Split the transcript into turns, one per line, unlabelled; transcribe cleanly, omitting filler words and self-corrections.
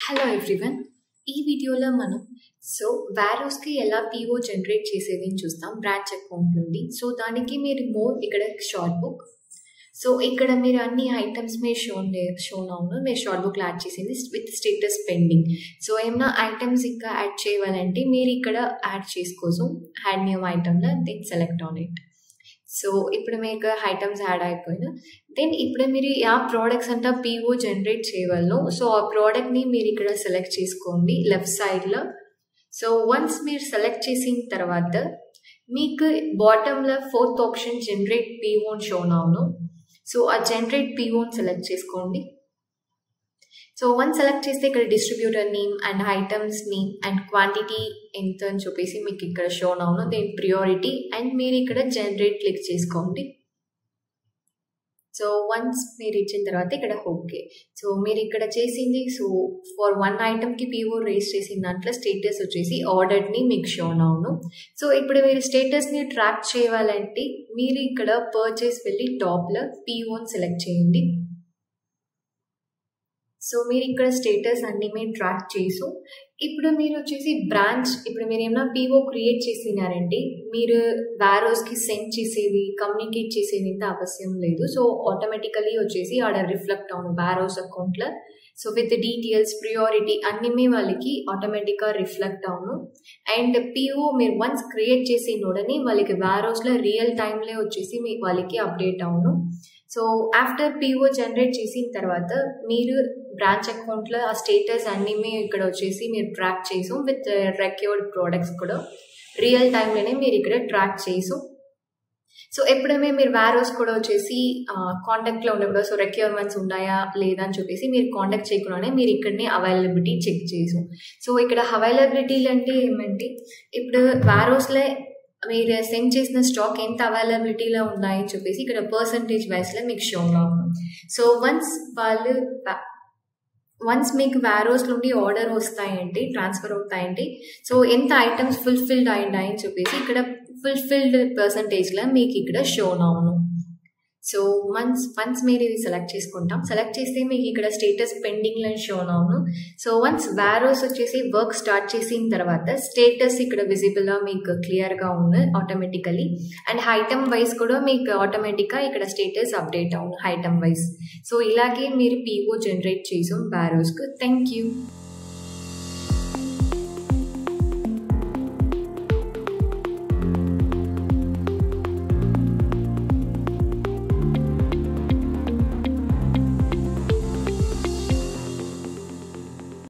Hello everyone. ఈ వీడియోలో మనం వారోస్కి ఎలా పీఓ జనరేట్ చేసేది అని చూస్తాం బ్రాంచ్ అకౌంట్ నుండి. దానికి మీరు ఇక్కడ షార్ట్ బుక్. ఇక్కడ మీరు అన్ని ఐటమ్స్ మీరు షోన్ అవును మీరు షార్ట్ బుక్లో యాడ్ చేసింది విత్ స్టేటస్ పెండింగ్. ఏమైనా ఐటమ్స్ ఇంకా యాడ్ చేయాలంటే మీరు ఇక్కడ యాడ్ చేసుకోసం యాడ్ న్యూ ఐటమ్లో దెన్ సెలెక్ట్ ఆన్ ఇట్. ఇప్పుడు మీకు ఐటమ్స్ యాడ్ అయిపోయినా దెన్ ఇప్పుడు మీరు ఆ ప్రోడక్ట్స్ అంతా పీఓ జనరేట్ చేయగలను. ఆ ప్రోడక్ట్ని మీరు ఇక్కడ సెలెక్ట్ చేసుకోండి లెఫ్ట్ సైడ్లో. వన్స్ మీరు సెలెక్ట్ చేసిన తర్వాత మీకు బాటంలో ఫోర్త్ ఆప్షన్ జనరేట్ పీఓని షోన్ అవును. ఆ జనరేట్ పీఓని సెలెక్ట్ చేసుకోండి. వన్స్ సెలెక్ట్ చేస్తే ఇక్కడ distributor name and items name and quantity ఎంత అని చెప్పేసి మీకు ఇక్కడ షోన్ అవును. దెన్ ప్రియారిటీ అండ్ మీరు ఇక్కడ జనరేట్ క్లిక్ చేసుకోండి. వన్స్ మీరు ఇచ్చిన తర్వాత ఇక్కడ ఓకే. మీరు ఇక్కడ చేసింది ఫర్ వన్ ఐటమ్కి పీఓ రేస్ చేసిన దాంట్లో స్టేటస్ వచ్చేసి ఆర్డర్ని మీకు షోన్ అవును. ఇప్పుడు మీరు స్టేటస్ని ట్రాక్ చేయాలంటే మీరు ఇక్కడ పర్చేస్ వెళ్ళి టాప్లో పీఓని సెలెక్ట్ చేయండి. మీరు ఇక్కడ స్టేటస్ అన్ని మీరు ట్రాక్ చేసు ఇప్పుడు మీరు వచ్చేసి బ్రాంచ్ ఇప్పుడు మీరు ఏమైనా పీఓ క్రియేట్ చేసినారంటే మీరు వారోస్కి సెండ్ చేసేది కమ్యూనికేట్ చేసేది ఇంత అవసరం లేదు. ఆటోమేటికలీ వచ్చేసి ఆడ రిఫ్లెక్ట్ అవును వారోస్ అకౌంట్లో. విత్ డీటెయిల్స్ ప్రియారిటీ అన్ని వాళ్ళకి ఆటోమేటిక్గా రిఫ్లెక్ట్ అవును. అండ్ పీఓ మీరు వన్స్ క్రియేట్ చేసినోడని వాళ్ళకి వారోస్లో రియల్ టైంలో వచ్చేసి మీకు వాళ్ళకి అప్డేట్ అవును. ఆఫ్టర్ పీఓ జనరేట్ చేసిన తర్వాత మీరు బ్రాంచ్ అకౌంట్లో ఆ స్టేటస్ అన్నీ ఇక్కడ వచ్చేసి మీరు ట్రాక్ చేసు విత్ రిక్వైర్డ్ ప్రోడక్ట్స్ కూడా రియల్ టైంలోనే మీరు ఇక్కడ ట్రాక్ చేసు. ఎప్పుడైనా మీరు వారోస్ కూడా వచ్చేసి కాంటాక్ట్లో ఉన్నప్పుడు రిక్వైర్మెంట్స్ ఉన్నాయా లేదా అని చెప్పేసి మీరు కాంటాక్ట్ చేయకుండానే మీరు ఇక్కడనే అవైలబిలిటీ చెక్ చేసు. ఇక్కడ అవైలబిలిటీలు అంటే ఏమంటే ఇప్పుడు వారోస్లో మీరు సెండ్ చేసిన స్టాక్ ఎంత అవైలబిలిటీలో ఉన్నాయని చెప్పేసి ఇక్కడ పర్సంటేజ్ వైస్లో మీకు షో అవును. వన్స్ మీకు వారోస్ నుండి ఆర్డర్ వస్తాయంటే ట్రాన్స్ఫర్ అవుతాయంటే ఎంత ఐటమ్స్ ఫుల్ఫిల్డ్ అయ్యాయని చెప్పేసి ఇక్కడ ఫుల్ఫిల్డ్ పర్సంటేజ్లో మీకు ఇక్కడ షోన్ అవును. వన్స్ మీరు ఇది సెలెక్ట్ చేసుకుంటాం. సెలెక్ట్ చేస్తే మీకు ఇక్కడ స్టేటస్ పెండింగ్లో షోన్ అవును. వన్స్ వారోస్ వచ్చేసి వర్క్ స్టార్ట్ చేసిన తర్వాత స్టేటస్ ఇక్కడ విజిబుల్గా మీకు క్లియర్గా ఉంది ఆటోమేటికలీ. అండ్ ఐటమ్ వైజ్ కూడా మీకు ఆటోమేటిక్గా ఇక్కడ స్టేటస్ అప్డేట్ అవును ఐటమ్ వైజ్. ఇలాగే మీరు పీఓ జనరేట్ చేసాం వారోస్కు. Thank you.